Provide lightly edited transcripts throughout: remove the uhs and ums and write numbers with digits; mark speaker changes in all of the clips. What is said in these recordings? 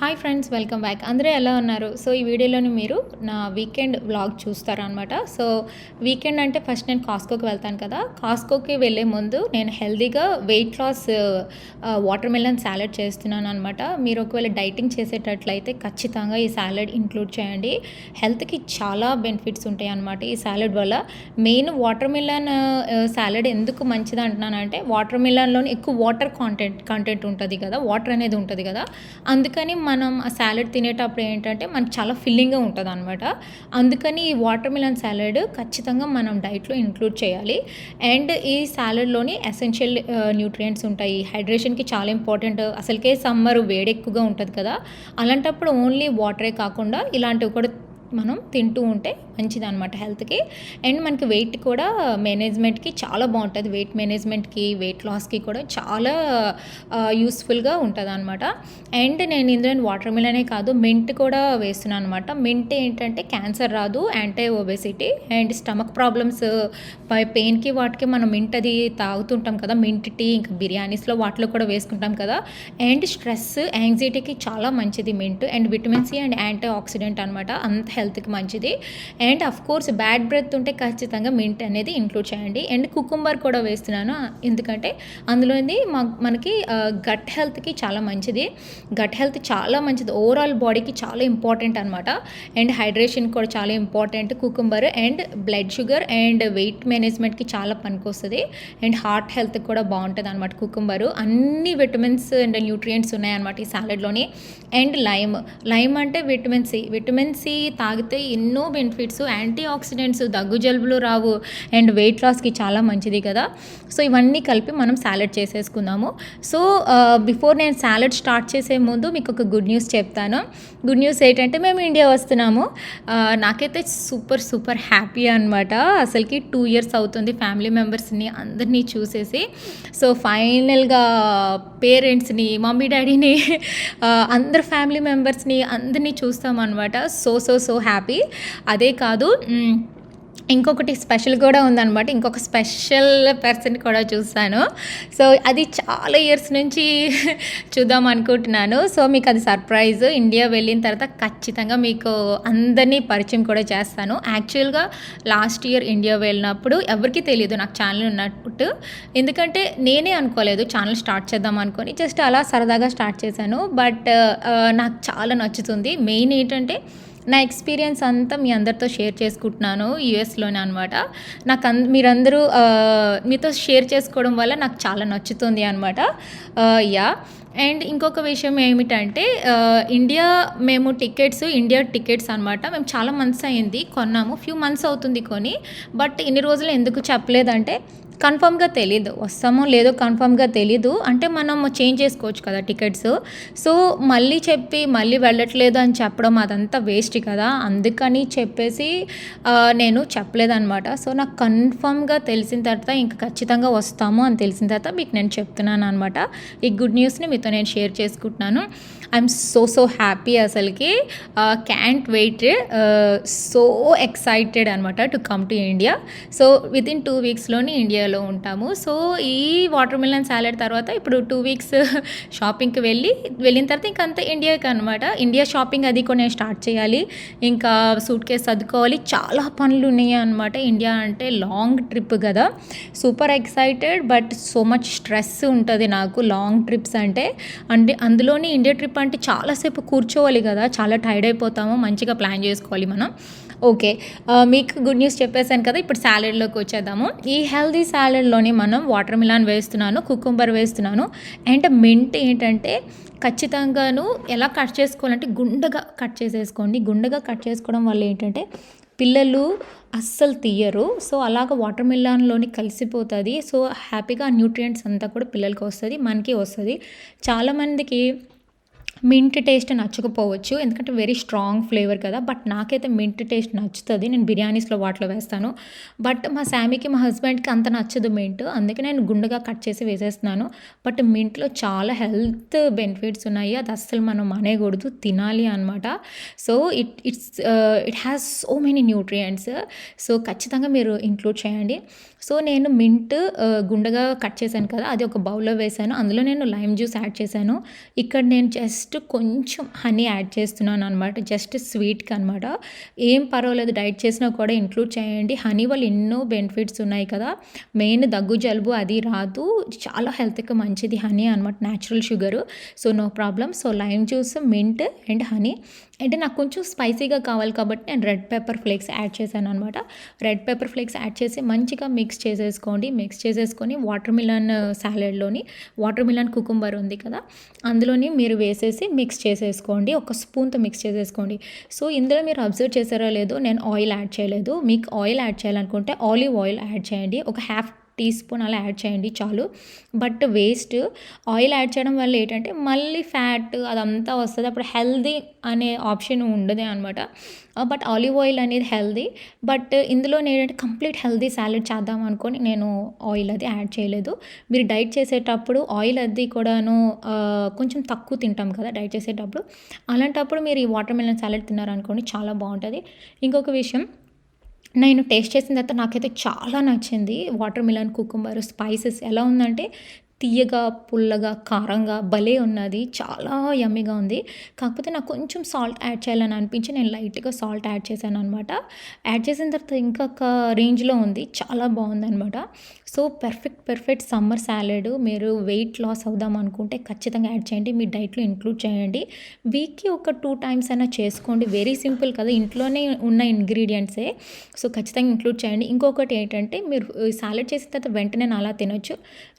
Speaker 1: Hi friends, welcome back. అందరూ ఎలా ఉన్నారు? సో ఈ వీడియోలోని మీరు నా వీకెండ్ వ్లాగ్ చూస్తారనమాట. సో వీకెండ్ అంటే ఫస్ట్ నేను కాస్కోకి వెళ్తాను కదా. కాస్కోకి వెళ్ళే ముందు నేను హెల్తీగా weight loss watermelon salad చేస్తున్నాను అనమాట. మీరు ఒకవేళ డైటింగ్ చేసేటట్లయితే ఖచ్చితంగా ఈ సాలెడ్ ఇంక్లూడ్ చేయండి. హెల్త్కి చాలా బెనిఫిట్స్ ఉంటాయి అనమాట ఈ సాలెడ్ వల్ల. మెయిన్ వాటర్ మెలన్ సాలెడ్ ఎందుకు మంచిది అంటున్నానంటే, వాటర్ మెలన్లోని ఎక్కువ వాటర్ కంటెంట్ ఉంటుంది కదా, వాటర్ అనేది ఉంటుంది కదా. అందుకని మనం ఆ సాలెడ్ తినేటప్పుడు ఏంటంటే మనకు చాలా ఫిల్లింగ్గా ఉంటుంది అనమాట. అందుకని ఈ వాటర్ మిలన్ సాలెడ్ ఖచ్చితంగా మనం డైట్లో ఇంక్లూడ్ చేయాలి. అండ్ ఈ సాలెడ్లోని ఎసెన్షియల్ న్యూట్రియంట్స్ ఉంటాయి. హైడ్రేషన్కి చాలా ఇంపార్టెంట్. అసలుకే సమ్మర్ వేడి ఎక్కువగా ఉంటుంది కదా, అలాంటప్పుడు ఓన్లీ వాటరే కాకుండా ఇలాంటివి కూడా మనం తింటూ ఉంటే మంచిదన్నమాట హెల్త్కి. అండ్ మనకి వెయిట్ కూడా మేనేజ్మెంట్కి చాలా బాగుంటుంది. వెయిట్ మేనేజ్మెంట్కి, వెయిట్ లాస్కి కూడా చాలా యూస్ఫుల్గా ఉంటుంది అనమాట. అండ్ నేను ఇందులో వాటర్ మిలనే కాదు, మింట్ కూడా వేస్తున్నాను అనమాట. మింట్ ఏంటంటే క్యాన్సర్ రాదు, anti obesity and stomach problems పెయిన్కి వాటికి మనం మింట్ అది తాగుతుంటాం కదా, మింట్ టీ, ఇంకా బిర్యానీస్లో వాటిలో కూడా వేసుకుంటాం కదా. అండ్ స్ట్రెస్, యాంగ్జైటీకి చాలా మంచిది mint. And vitamin C and antioxidant అనమాట, అంత హెల్త్కి మంచిది. And of course bad breath ఉంటే ఖచ్చితంగా మింట్ అనేది ఇంక్లూడ్ చేయండి. అండ్ కుకుంబర్ కూడా వేస్తున్నాను, ఎందుకంటే అందులోని మనకి గట్ హెల్త్కి చాలా మంచిది. గట్ హెల్త్ చాలా మంచిది, ఓవరాల్ బాడీకి చాలా ఇంపార్టెంట్ అనమాట. అండ్ హైడ్రేషన్ కూడా చాలా important cucumber. And blood sugar and weight మేనేజ్మెంట్కి చాలా పనికొస్తుంది. అండ్ హార్ట్ హెల్త్కి కూడా బాగుంటుంది అనమాట కుకుంబరు. అన్ని విటమిన్స్ అండ్ న్యూట్రియంట్స్ ఉన్నాయన్నమాట ఈ సాలెడ్లోని. అండ్ లైమ్ అంటే విటమిన్ సి తాగితే ఎన్నో బెనిఫిట్స్, యాంటీ ఆక్సిడెంట్స్, దగ్గు జలుబులు రావు, అండ్ వెయిట్ లాస్కి చాలా మంచిది కదా. సో ఇవన్నీ కలిపి మనం సాలెడ్ చేసేసుకుందాము. సో బిఫోర్ నేను సాలెడ్ స్టార్ట్ చేసే ముందు మీకు ఒక గుడ్ న్యూస్ చెప్తాను. గుడ్ న్యూస్ ఏంటంటే మేము ఇండియా వస్తున్నాము. నాకైతే సూపర్ హ్యాపీ అనమాట. అసలుకి 2 years అవుతుంది ఫ్యామిలీ మెంబర్స్ని అందరినీ చూసేసి. సో ఫైనల్గా పేరెంట్స్ని, మమ్మీ డాడీని, అందరు ఫ్యామిలీ మెంబర్స్ని అందరినీ చూస్తామన్నమాట. So happy. అదే కాదు, ఇంకొకటి స్పెషల్ కూడా ఉందన్నమాట. ఇంకొక స్పెషల్ పర్సన్ కూడా చూస్తాను. సో అది చాలా ఇయర్స్ నుంచి చూద్దాం అనుకుంటున్నాను. సో మీకు అది సర్ప్రైజ్. ఇండియా వెళ్ళిన తర్వాత ఖచ్చితంగా మీకు అందరినీ పరిచయం కూడా చేస్తాను. యాక్చువల్గా లాస్ట్ ఇయర్ ఇండియా వెళ్ళినప్పుడు ఎవరికి తెలియదు నాకు ఛానల్ ఉన్నట్టు. ఎందుకంటే నేనే అనుకోలేదు ఛానల్ స్టార్ట్ చేద్దాం అనుకొని, జస్ట్ అలా సరదాగా స్టార్ట్ చేశాను. బట్ నాకు చాలా నచ్చుతుంది. మెయిన్ ఏంటంటే నా ఎక్స్పీరియన్స్ అంతా మీ అందరితో షేర్ చేసుకుంటున్నాను యూఎస్లోనే అనమాట. మీరందరూ మీతో షేర్ చేసుకోవడం వల్ల నాకు చాలా నచ్చుతుంది అనమాట. యా. అండ్ ఇంకొక విషయం ఏమిటంటే, ఇండియా టికెట్స్ అనమాట. మేము చాలా మంత్స్ అయింది కొన్నాము, ఫ్యూ మంత్స్ అవుతుంది కొని. బట్ ఇన్ని రోజులు ఎందుకు చెప్పలేదంటే కన్ఫర్మ్గా తెలీదు, వస్తామో లేదో కన్ఫర్మ్గా తెలీదు. అంటే మనం చేంజ్ చేసుకోవచ్చు కదా టికెట్స్. సో మళ్ళీ చెప్పి మళ్ళీ వెళ్ళట్లేదు అని చెప్పడం అదంతా వేస్ట్ కదా. అందుకని చెప్పేసి నేను చెప్పలేదన్నమాట. సో నాకు కన్ఫర్మ్గా తెలిసిన తర్వాత ఇంకా ఖచ్చితంగా వస్తాము అని తెలిసిన తర్వాత మీకు నేను చెప్తున్నాను అనమాట. ఈ గుడ్ న్యూస్ని మీతో నేను షేర్ చేసుకుంటున్నాను. I'm so happy. అసలుకి క్యాంట్ వెయిట్, సో ఎక్సైటెడ్ అనమాట to come to India. So within 2 weeksలోని ఇండియాలో ఉంటాము. సో ఈ వాటర్ మిలన్ సాలెడ్ తర్వాత ఇప్పుడు 2 weeks షాపింగ్కి వెళ్ళిన తర్వాత ఇంకా అంతా ఇండియాకి అనమాట. ఇండియా షాపింగ్ అది కూడా నేను స్టార్ట్ చేయాలి. ఇంకా సూట్ కేసు సర్దుకోవాలి, చాలా పనులు ఉన్నాయి అనమాట. ఇండియా అంటే లాంగ్ ట్రిప్ కదా, super excited. But so much stress ఉంటుంది నాకు లాంగ్ ట్రిప్స్ అంటే. అందులోని ఇండియా ట్రిప్ అంటే చాలాసేపు కూర్చోవాలి కదా, చాలా టైర్డ్ అయిపోతాము. మంచిగా ప్లాన్ చేసుకోవాలి మనం. ఓకే, మీకు గుడ్ న్యూస్ చెప్పేశాను కదా. ఇప్పుడు సాలెడ్లోకి వచ్చేద్దాము. ఈ హెల్దీ సాలెడ్లోని మనం వాటర్ మిలాన్ వేస్తున్నాను, కుకుంబర్ వేస్తున్నాను. అండ్ మింట్ ఏంటంటే ఖచ్చితంగాను ఎలా కట్ చేసుకోవాలంటే గుండగా కట్ చేసేసుకోండి. గుండగా కట్ చేసుకోవడం వల్ల ఏంటంటే పిల్లలు అస్సలు తీయరు. సో అలాగ వాటర్ మిలాన్లోని కలిసిపోతుంది. సో హ్యాపీగా న్యూట్రియంట్స్ అంతా కూడా పిల్లలకి వస్తుంది, మనకి వస్తుంది. చాలామందికి మింట్ టేస్ట్ నచ్చకపోవచ్చు, ఎందుకంటే వెరీ స్ట్రాంగ్ ఫ్లేవర్ కదా. బట్ నాకైతే మింట్ టేస్ట్ నచ్చుతుంది. నేను బిర్యానీస్లో వాటిలో వేస్తాను. బట్ మా శామీకి, మా హస్బెండ్కి అంత నచ్చదు మింట్, అందుకే నేను గుండుగా కట్ చేసి వేసేస్తున్నాను. బట్ మింట్లో చాలా హెల్త్ బెనిఫిట్స్ ఉన్నాయి, అది అస్సలు మనం మానేయకూడదు, తినాలి అనమాట. So it has so many nutrients. So ఖచ్చితంగా మీరు ఇంక్లూడ్ చేయండి. సో నేను మింట్ గుండగా కట్ చేశాను కదా, అది ఒక బౌల్‌లో వేశాను. అందులో నేను లైమ్ జ్యూస్ యాడ్ చేశాను. ఇక్కడ నేను జస్ట్ కొంచెం హనీ యాడ్ చేస్తున్నాననమాట. జస్ట్ స్వీట్‌కనమాట. ఏం పర్వాలేదు, డైట్ చేసినా కూడా ఇంక్లూడ్ చేయండి. హనీ వల్ల ఎన్నో బెనిఫిట్స్ ఉన్నాయి కదా! మెయిన్ దగ్గు, జలుబు అది రాదు. చాలా హెల్త్‌కి మంచిది హనీ అనమాట. Natural sugar. So, no problem. So, lime juice, mint and honey. అంటే నాకు కొంచెం స్పైసీగా కావాలి కాబట్టి నేను రెడ్ పెప్పర్ ఫ్లేక్స్ యాడ్ చేశాననమాట. రెడ్ పెప్పర్ ఫ్లేక్స్ యాడ్ చేసి మంచిగా మిక్స్ చేసేసుకోండి. మిక్స్ చేసేసుకొని వాటర్ మిలన్ సాలెడ్‌లోని వాటర్ మిలన్ కుకుంబర్ ఉంది కదా, అందులోని మీరు వేసేసి మిక్స్ చేసేసుకోండి. ఒక స్పూన్‌తో మిక్స్ చేసేసుకోండి. సో, ఇందులో మీరు అబ్జర్వ్ చేశారో లేదో, నేను ఆయిల్ యాడ్ చేయలేదు. మీకు ఆయిల్ యాడ్ చేయాలనుకుంటే ఆలివ్ ఆయిల్ యాడ్ చేయండి. ఒక హాఫ్ టీ స్పూన్ అలా యాడ్ చేయండి చాలు. But waste. ఆయిల్ యాడ్ చేయడం వల్ల ఏంటంటే మళ్ళీ ఫ్యాట్ అదంతా వస్తది. అప్పుడు హెల్తీ అనే ఆప్షన్ ఉండదే అనమాట. బట్ ఆలివ్ ఆయిల్ అనేది హెల్తీ. బట్ ఇందులో నేనంటే కంప్లీట్ హెల్తీ సాలడ్ చేద్దాం అనుకోని నేను ఆయిల్ అది యాడ్ చేయలేదు. మీరు డైట్ చేసేటప్పుడు ఆయిల్ అది కూడాను కొంచెం తక్కువ తింటాం కదా డైట్ చేసేటప్పుడు. అలాంటప్పుడు మీరు ఈ వాటర్ మిలన్ సాలడ్ తిన్నారనుకోండి చాలా బావుంటది. ఇంకొక విషయం, నేను టేస్ట్ చేసిన తర్వాత నాకైతే చాలా నచ్చింది. వాటర్ మిలన్ కుకుంబర్ స్పైసెస్ ఎలా ఉందంటే తియ్యగా, పుల్లగా, కారంగా భలే ఉన్నది. చాలా యమ్మీగా ఉంది. కాకపోతే నాకు కొంచెం సాల్ట్ యాడ్ చేయాలని అనిపించి నేను లైట్‌గా సాల్ట్ యాడ్ చేశాననమాట. యాడ్ చేసిన తర్వాత ఇంకొక రేంజ్‌లో ఉంది. చాలా బావుందనమాట. So, perfect summer salad. మీరు వెయిట్ లాస్ అవుదాం అనుకుంటే ఖచ్చితంగా యాడ్ చేయండి. మీ డైట్‌లో ఇంక్లూడ్ చేయండి. వీక్‌కి ఒక 2 టైమ్స్ అయినా చేసుకోండి. వెరీ సింపుల్ కదా! ఇంట్లోనే ఉన్న ఇంగ్రీడియంట్సే. సో, ఖచ్చితంగా ఇంక్లూడ్ చేయండి. ఇంకొకటి ఏంటంటే మీరు సాలడ్ చేసిన తర్వాత వెంటనే అలా తినొచ్చు.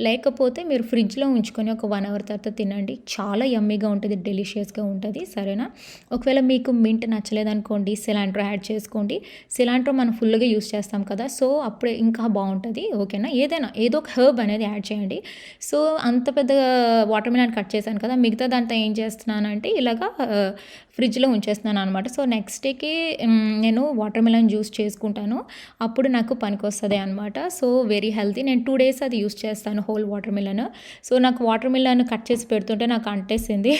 Speaker 1: లేకపోతే మీరు ఫ్రిడ్జ్‌లో ఉంచుకొని ఒక 1 అవర్ తర్వాత తినండి. చాలా యమ్మీగా ఉంటది. డెలిషియస్‌గా ఉంటది. సరేనా? ఒకవేళ మీకు మింట్ నచ్చలేదనుకోండి, సిలాంట్రో యాడ్ చేసుకోండి. సిలాంట్రో మనం ఫుల్‌గా యూజ్ చేస్తాం కదా! సో, అప్పుడు ఇంకా బావుంటది. ఓకేనా? ఏదైనా ఏదో ఒక హెర్బ్ అనేది యాడ్ చేయండి. సో, అంత పెద్ద వాటర్ మిలన్ కట్ చేశాను కదా! మిగతాదంతా ఏం చేస్తున్నానంటే ఇలాగా ఫ్రిడ్జ్‌లో ఉంచేస్తున్నాననమాట. సో, నెక్స్ట్ డేకి నేను వాటర్ మిలన్ జ్యూస్ చేసుకుంటాను. అప్పుడు నాకు పనికొస్తది అనమాట. So, very healthy. నేను 2 డేస్ అది యూజ్ చేస్తాను హోల్ వాటర్ మిలన్. సో, నాకు వాటర్ మిలన్ కట్ చేసి పెడుతుంటే నాకు అంటేసింది.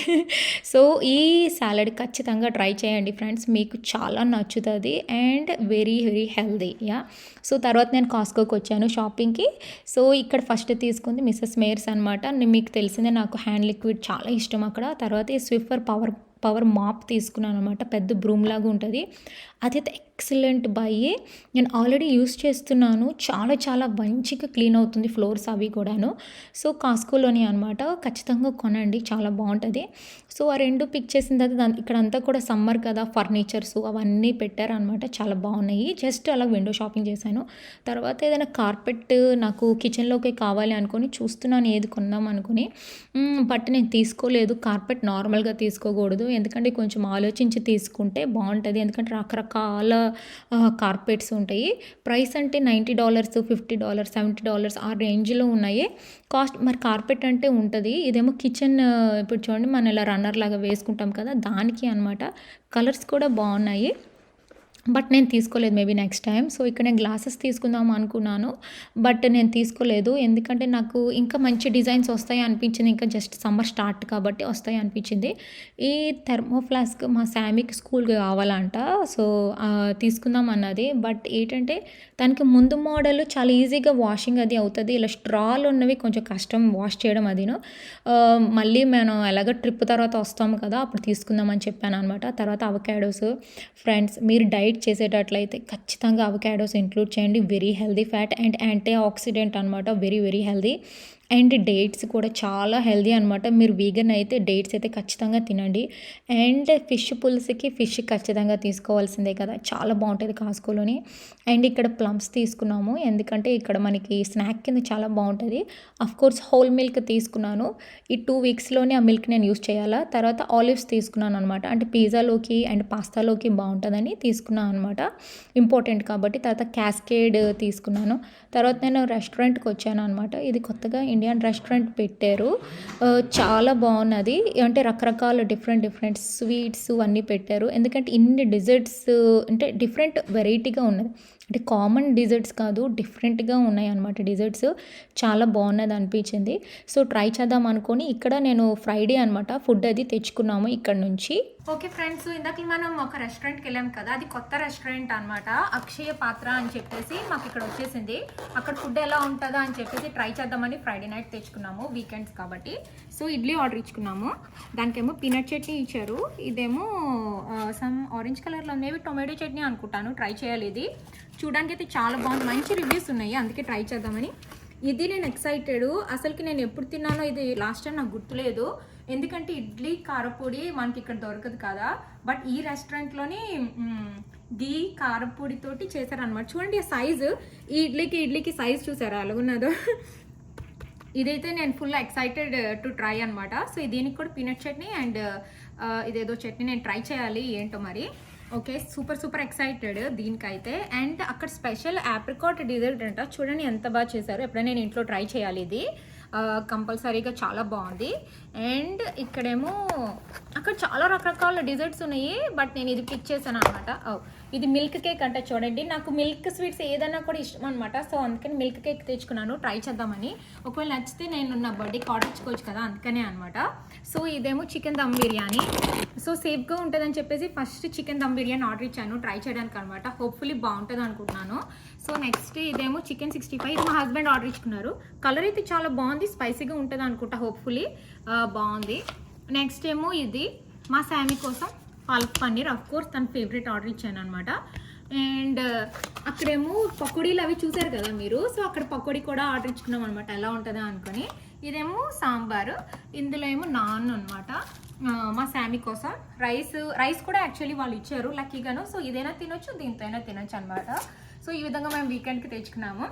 Speaker 1: సో, ఈ సాలడ్ ఖచ్చితంగా ట్రై చేయండి ఫ్రెండ్స్. మీకు చాలా నచ్చుతది and very healthy. Yeah! So, తర్వాత నేను కాస్ట్కోకి వచ్చాను షాపింగ్‌కి. సో, ఇక్కడ ఫస్ట్ తీసుకుంది మిసెస్ మేయర్స్ అనమాట. మీకు తెలిసిందే నాకు హ్యాండ్ లిక్విడ్ చాలా ఇష్టం అక్కడ. తర్వాత ఈ స్విఫర్ పవర్ మాప్ తీసుకున్నాననమాట. పెద్ద బ్రూమ్‌లాగా ఉంటది. అదైతే ఎక్సలెంట్ బయ్యే. నేను ఆల్రెడీ యూజ్ చేస్తున్నాను. చాలా మంచిగా క్లీన్ అవుతుంది ఫ్లోర్స్ అవి కూడాను. సో, కాస్కోలోనే అనమాట. ఖచ్చితంగా కొనండి. చాలా బావుంటది. సో, ఆ 2 పిక్ చేసిన తర్వాత ఇక్కడంతా కూడా సమ్మర్ కదా! ఫర్నిచర్స్ అవన్నీ పెట్టారనమాట. చాలా బావున్నాయి. జస్ట్ అలా విండో షాపింగ్ చేశాను. తర్వాత ఏదైనా కార్పెట్ నాకు కిచెన్‌లోకే కావాలి అనుకోని చూస్తున్నాను ఏది కొందాం అనుకుని. బట్ నేను తీసుకోలేదు. కార్పెట్ నార్మల్‌గా తీసుకోకూడదు. ఎందుకంటే కొంచెం ఆలోచించి తీసుకుంటే బావుంటది. ఎందుకంటే రకరకాల కార్పెట్స్ ఉంటాయి. ప్రైస్ అంటే $90, $50, $70 ఆ రేంజ్‌లో ఉన్నాయి. కాస్ట్ మరి కార్పెట్ అంటే ఉంటది. ఇదేమో కిచెన్ ఇప్పుడు చూడండి మనం ఇలా రన్నర్ లాగా వేసుకుంటాం కదా! దానికి అనమాట. కలర్స్ కూడా బావున్నాయి. బట్ నేను తీసుకోలేదు. Maybe next time. సో, ఇక్కడ నేను గ్లాసెస్ తీసుకుందాం అనుకున్నాను. బట్ నేను తీసుకోలేదు. ఎందుకంటే నాకు ఇంకా మంచి డిజైన్స్ వస్తాయి అనిపించింది. ఇంకా జస్ట్ సమ్మర్ స్టార్ట్ కాబట్టి వస్తాయి అనిపించింది. ఈ థెర్మో ఫ్లాస్క్ మా శామీకి స్కూల్‌కి కావాలంట. సో, తీసుకుందాం అన్నది. బట్ ఏంటంటే దానికి ముందు మోడల్ చాలా ఈజీగా వాషింగ్ అది అవుతది. ఇలా స్ట్రాలు ఉన్నవి కొంచెం కష్టం వాష్ చేయడం అదిను. మళ్ళీ మనం ఎలాగో ట్రిప్ తర్వాత వస్తాము కదా! అప్పుడు తీసుకుందామని చెప్పాననమాట. తర్వాత అవకాడోస్. ఫ్రెండ్స్, మీరు డైట్ చేసేటట్లయితే ఖచ్చితంగా అవకాడోస్ ఇంక్లూడ్ చేయండి. Very healthy fat and antioxidant అనమాట. Very healthy. అండ్ డేట్స్ కూడా చాలా హెల్తీ అనమాట. మీరు వీగన్ అయితే డేట్స్ అయితే ఖచ్చితంగా తినండి. అండ్ ఫిష్ పులుసుకి ఫిష్ ఖచ్చితంగా తీసుకోవాల్సిందే కదా! చాలా బావుంటది కాస్కోలోని. అండ్ ఇక్కడ ప్లమ్స్ తీసుకున్నాము. ఎందుకంటే ఇక్కడ మనకి స్నాక్ కింద చాలా బావుంటది. అఫ్‌కోర్స్ హోల్ మిల్క్ తీసుకున్నాను. ఈ 2 వీక్స్‌లోనే ఆ మిల్క్ నేను యూజ్ చేయాలా. తర్వాత ఆలివ్స్ తీసుకున్నాను అనమాట. అంటే పిజ్జాలోకి అండ్ పాస్తాలోకి బావుంటదని తీసుకున్నాను అనమాట. ఇంపార్టెంట్ కాబట్టి. తర్వాత క్యాస్కేడ్ తీసుకున్నాను. తర్వాత నేను రెస్టారెంట్‌కి వచ్చాను అనమాట. ఇది కొత్తగా ఇండియన్ రెస్టారెంట్ పెట్టారు. చాలా బాగున్నది. అంటే రకరకాల డిఫరెంట్ స్వీట్స్ అన్నీ పెట్టారు. ఎందుకంటే ఇన్ని డిజర్ట్స్ అంటే డిఫరెంట్ వెరైటీగా ఉన్నది. అంటే కామన్ డిజర్ట్స్ కాదు, డిఫరెంట్గా ఉన్నాయి అన్నమాట డిజర్ట్స్. చాలా బాగున్నది అనిపించింది. సో ట్రై చేద్దాం అనుకొని ఇక్కడ నేను ఫ్రైడే అనమాట ఫుడ్ అది తెచ్చుకున్నాము ఇక్కడ నుంచి. ఓకే ఫ్రెండ్స్, ఇందాక మనం ఒక రెస్టారెంట్కి వెళ్ళాం కదా, అది కొత్త రెస్టారెంట్ అనమాట, అక్షయ పాత్ర అని చెప్పేసి మాకు ఇక్కడ వచ్చేసింది. అక్కడ ఫుడ్ ఎలా ఉంటుందా అని చెప్పేసి ట్రై చేద్దామని ఫ్రైడే నైట్ తెచ్చుకున్నాము, వీకెండ్స్ కాబట్టి. సో ఇడ్లీ ఆర్డర్ ఇచ్చుకున్నాము, దానికేమో పీనట్ చట్నీ ఇచ్చారు, ఇదేమో సమ్ ఆరెంజ్ కలర్లో అనేవి టొమాటో చట్నీ అనుకుంటాను. ట్రై చేయాలి, ఇది చూడడానికి అయితే చాలా బాగుంది, మంచి రివ్యూస్ ఉన్నాయి, అందుకే ట్రై చేద్దామని. ఇది నేను ఎక్సైటెడ్. అసలుకి నేను ఎప్పుడు తిన్నానో ఇది లాస్ట్ టైం నాకు గుర్తులేదు, ఎందుకంటే ఇడ్లీ కారపొడి మనకి ఇక్కడ దొరకదు కదా. బట్ ఈ రెస్టారెంట్లోని గీ కారపొడితోటి చేశారనమాట. చూడండి సైజు, ఈ ఇడ్లీకి సైజ్ చూసారా అలాగున్నదో. ఇదైతే నేను ఫుల్ ఎక్సైటెడ్ టు ట్రై అనమాట. సో దీనికి కూడా పీనట్ చట్నీ అండ్ ఇదేదో చట్నీ నేను ట్రై చేయాలి ఏంటో మరి. ఓకే, సూపర్ ఎక్సైటెడ్ దీనికైతే. అండ్ అక్కడ స్పెషల్ ఆప్రికాట్ డిజర్ట్ అంట, చూడండి ఎంత బాగా చేశారు. ఎప్పుడైనా నేను ఇంట్లో ట్రై చేయాలి ఇది, కంపల్సరీగా చాలా బాగుంది. అండ్ ఇక్కడేమో అక్కడ చాలా రకరకాల డిజర్ట్స్ ఉన్నాయి, బట్ నేను ఇది పిక్ చేశాను అనమాట. ఇది మిల్క్ కేక్ అంట, చూడండి నాకు మిల్క్ స్వీట్స్ ఏదైనా కూడా ఇష్టం అనమాట. సో అందుకని మిల్క్ కేక్ తెచ్చుకున్నాను ట్రై చేద్దామని. ఒకవేళ నచ్చితే నేను నా బర్త్డేకి ఆర్డర్ ఇచ్చుకోవచ్చు కదా, అందుకనే అనమాట. సో ఇదేమో చికెన్ దమ్ బిర్యానీ. సో సేఫ్గా ఉంటుందని చెప్పేసి first chicken dum biryani order ఇచ్చాను ట్రై చేయడానికి అనమాట. హోప్ఫుల్లీ బాగుంటుంది అనుకుంటున్నాను. సో నెక్స్ట్ ఇదేమో చికెన్ 65, ఇది మా హస్బెండ్ ఆర్డర్ ఇచ్చుకున్నారు. కలర్ అయితే చాలా బాగుంది, స్పైసీగా ఉంటుంది అనుకుంటా, హోప్ఫుల్లీ బాగుంది. నెక్స్ట్ ఏమో ఇది మా శామీ కోసం పాలక్ పన్నీర్, అఫ్ కోర్స్ తన ఫేవరెట్ ఆర్డర్ ఇచ్చాను అనమాట. అండ్ అక్కడేమో పకోడీలు అవి చూసారు కదా మీరు, సో అక్కడ పకోడీ కూడా ఆర్డర్ ఇచ్చుకున్నాం అనమాట, ఎలా ఉంటుందా అనుకొని. ఇదేమో సాంబారు, ఇందులో ఏమో నాన్ అనమాట మా శామీ కోసం. రైస్ కూడా యాక్చువల్లీ వాళ్ళు ఇచ్చారు లక్కీగాను. సో ఇదైనా తినొచ్చు, దీంతో అయినా తినొచ్చు అనమాట. సో ఈ విధంగా మేము వీకెండ్కి తెచ్చుకున్నాము.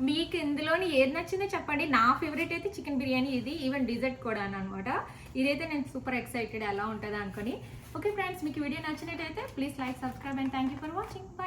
Speaker 1: మీకు ఇందులోని ఏది నచ్చిందో చెప్పండి. నా ఫేవరెట్ అయితే చికెన్ బిర్యానీ, ఇది ఈవెన్ డిజర్ట్ కూడా అనమాట. ఇదైతే నేను సూపర్ ఎక్సైటెడ్ ఎలా ఉంటుందా అనుకొని. ఓకే ఫ్రెండ్స్, మీకు వీడియో నచ్చినట్టయితే please like, subscribe and thank you for watching. By.